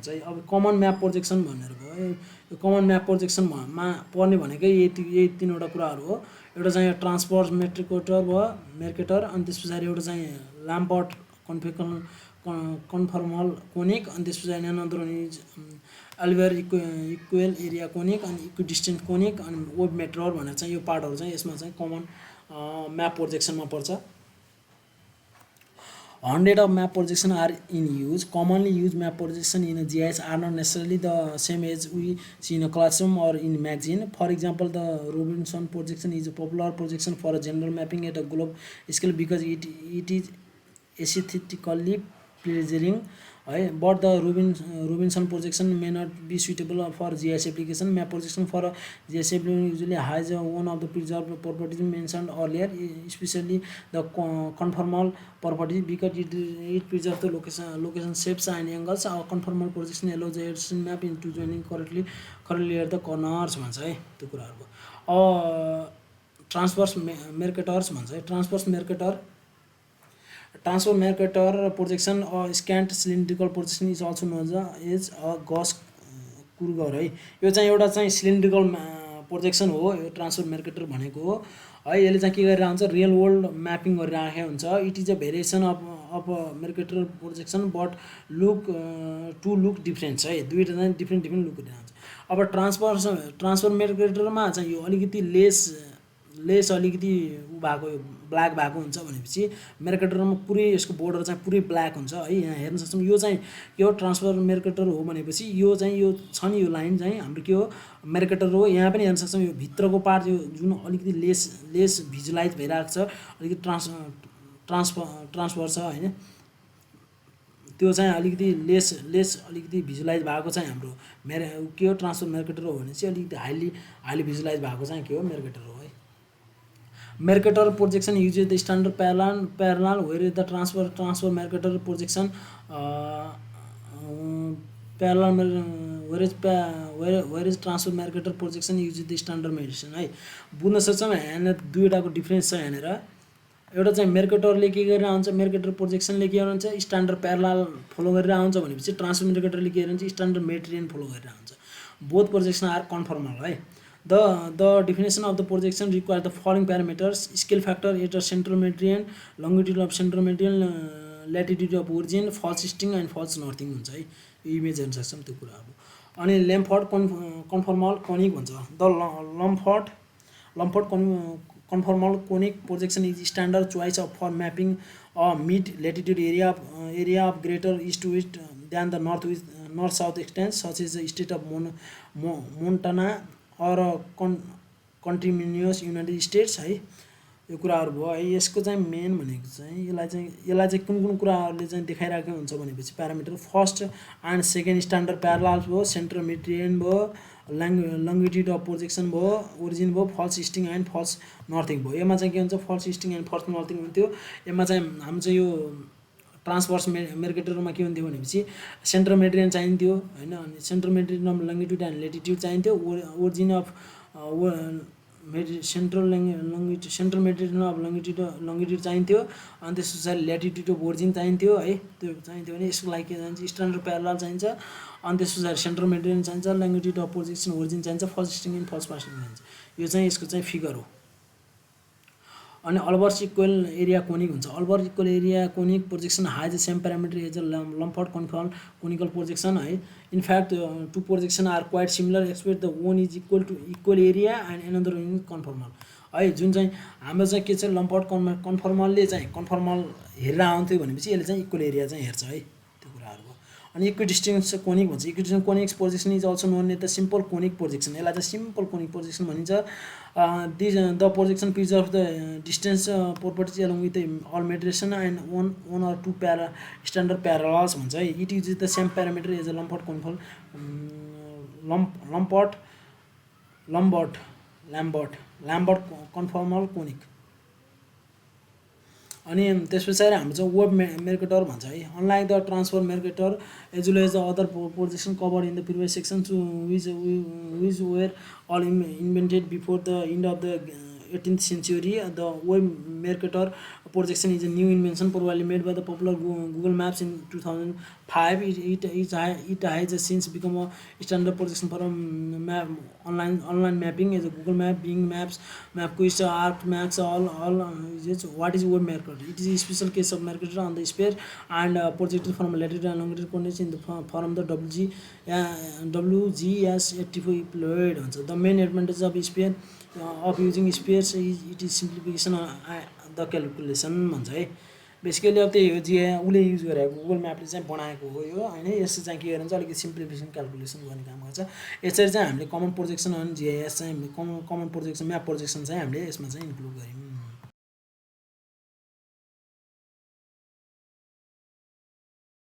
भन्छ है। अब कमन म्याप प्रोजेक्सन भनेर भयो, यो कमन म्याप प्रोजेक्सनमा पर्ने भनेकै यही तीनवटा कुराहरू हो। एउटा चाहिँ ट्रान्सभर्स मेर्केटर भयो, अनि त्यसपछि एउटा चाहिँ ल्याम्पर्ट कन्फर्मल कोनिक, अनि त्यसपछि अनदर इज अल्भेयर इक्वेल एरिया कोनिक, अनि इक्विडिस्टेन्ट कोनिक, अनि वेब मेट्रोर भनेर चाहिँ यो पार्टहरू चाहिँ यसमा चाहिँ कमन म्याप प्रोजेक्सनमा पर्छ। 100 of map projection are in use. Commonly used map projection in a GIS are not necessarily the same as we see in a classroom or in magazine. For example, the Robinson projection is a popular projection for a general mapping at a globe scale because it is aesthetically pleasing. But the Robinson projection may not be suitable for GIS application. Map projection for a GIS application usually has one of the preserved properties mentioned earlier, especially the conformal property, because it preserves the location shapes and angles. Our conformal projection allows the adjacent map into joining correctly at the corners भन्छ है त्यो कुराहरुको। Transverse Mercator's भन्छ है। Transverse Mercator projection or scant cylindrical projection is also known as a gauge कुर्गर है। यो चाहिँ एउटा चाहिँ सिलिन्ड्रिकल प्रोजेक्सन हो यो ट्रान्सफर मेर्केटर भनेको हो है। यसले चाहिँ के गरिरहेको हुन्छ, रियल वर्ल्ड म्यापिङ गरिरहेको हुन्छ। It is a variation of Mercator projection but look different है। दुईटा चाहिँ डिफरेन्ट लुक गरिरहेको हुन्छ। अब ट्रान्सफर मेर्केटरमा चाहिँ यो अलिकति लेस अलिकति भएको ब्ल्याक भएको हुन्छ भनेपछि मेर्केटरमा पुरै यसको बोर्डर चाहिँ पुरै ब्ल्याक हुन्छ है। यहाँ हेर्न सक्छौँ यो चाहिँ के हो, ट्रान्सफर मेर्केटर हो भनेपछि यो चाहिँ यो छ नि यो लाइन चाहिँ हाम्रो के हो, मेर्केटर हो। यहाँ पनि हेर्न सक्छौँ यो भित्रको पार्ट यो जुन अलिकति लेस भिजुलाइज भइरहेको छ, अलिकति ट्रान्सफर छ हैन, त्यो चाहिँ अलिकति लेस अलिकति भिजुलाइज भएको चाहिँ हाम्रो के हो ट्रान्सफर मेर्केटर हो भने चाहिँ अलिकति हाइली भिजुलाइज भएको चाहिँ के हो मेर्केटर हो है। Mercator projection uses the standard parallel where the transfer Mercator projection whereas transfer Mercator projection uses the standard mediation है। बुझ्न सक्छौँ यहाँ दुईटाको डिफरेन्स छ यहाँनिर। एउटा चाहिँ मेर्केटरले के गरेर आउँछ, मेर्केटर प्रोजेक्सनले के गर्नुहुन्छ स्ट्यान्डर्ड प्यारलल फलो गरेर आउँछ भनेपछि ट्रान्सफर मेर्केटरले के गर्नुहुन्छ स्ट्यान्डर्ड मेडियन फलो गरेर आउँछ। बोथ प्रोजेक्सन आर कन्फर्मल है। The definition of the projection requires the following parameters: scale factor at a central meridian, longitude of central meridian, latitude of origin, false easting and false northing हुन्छ है। यो image हेर्न सक्छौँ त्यो कुराहरु। अनि Lambert conformal conic भन्छ। The Lambert conformal conic projection is standard choice for mapping a mid latitude area of greater east to west than the north south extents such as the state of Montana और continuous United States है। यो कुराहरु भयो है। यसको चाहिँ main भनेको चाहिँ यसलाई चाहिँ कुन कुराहरुले चाहिँ देखाइराखेको हुन्छ भनेपछि parameter first and second standard parallels भयो, सेन्ट्रल मेरिडियन भयो, लङ्गिट्युड अफ प्रोजेक्सन भयो, ओरिजिन भयो, false easting and false northing भयो। यसमा चाहिँ के हुन्छ false easting and false northing हुन्थ्यो। यसमा चाहिँ हाम्रो चाहिँ यो ट्रान्सभर्स मेर्केटरमा के हुन्थ्यो भनेपछि सेन्ट्रल मेरिडियन चाहिन्थ्यो हैन, अनि central meridian of longitude and latitude चाहिन्थ्यो, origin of central meridian of longitude चाहिन्थ्यो, अनि त्यसपछि ल्याटिट्युड अफ ओरिजिन चाहिन्थ्यो है। त्यो चाहिन्थ्यो भने यसको लागि के चाहिन्छ स्ट्यान्डर्ड प्यारलल चाहिन्छ, अनि त्यसपछि सेन्ट्रल मेरिडियन चाहिन्छ, लङ्गिट्युड अफ प्रोजेक्सन ओरिजिन चाहिन्छ, false easting and false pasting चाहिन्छ। यो चाहिँ यसको चाहिँ फिगर हो। अनि अल्बर्ट इक्वल एरिया कोनिक हुन्छ। Albert equal area conic projection has same parameter as a Lambert conical projection है। In fact two projection are quite similar expect the one is equal area and another one is conformal है। जुन चाहिँ हाम्रो चाहिँ के छ लम्पर्ट कन्फर्मलले चाहिँ कन्फर्मल हेरेर आउँथ्यो भनेपछि यसले चाहिँ इक्वल एरिया चाहिँ हेर्छ है त्यो कुराहरुको। अनि इक्विडिस्टेन्स कोनिक भन्छ। Equidistance conic projection is also known as the simple conic projection. यसलाई चाहिँ सिम्पल कोनिक प्रोजेक्सन भनिन्छ। The projection preserve the distance properties along with all मेडिएसन and one or two standard parallels भन्छ है। It use the same parameter as a Lambert conformal conic. अनि त्यसपछि हाम्रो चाहिँ वेब मेर्केटर भन्छ है। Unlike the transverse Mercator as well as the other projection covered in the previous section which were all invented before the end of the 18th century. The web Mercator projection is a new invention probably made by the popular Google Maps in 2005. It has since become a standard projection for map, online mapping as a Google Map, Bing Maps, MapQuest, ArcMax. What is web Mercator? It is a special case of Mercator on the sphere and projected from latitude and longitude coordinates in the form of the WGS 84 deployed. The main advantage of sphere of using spheres is it is simplification the calculation भन्छ है. Basically अब त्यही हो उसले use गरेको Google म्यापले चाहिँ बनाएको हो यो हैन. यसले चाहिँ के गर्छ अलिकति सिम्प्लिफिकेसन क्याल्कुलेसन गर्ने काम गर्छ. यसरी चाहिँ हामीले कमन प्रोजेक्सन अनि GIS चाहिँ हामीले कमन प्रोजेक्सन म्याप प्रोजेक्सन चाहिँ हामीले यसमा चाहिँ इन्क्लुड गर्यौं.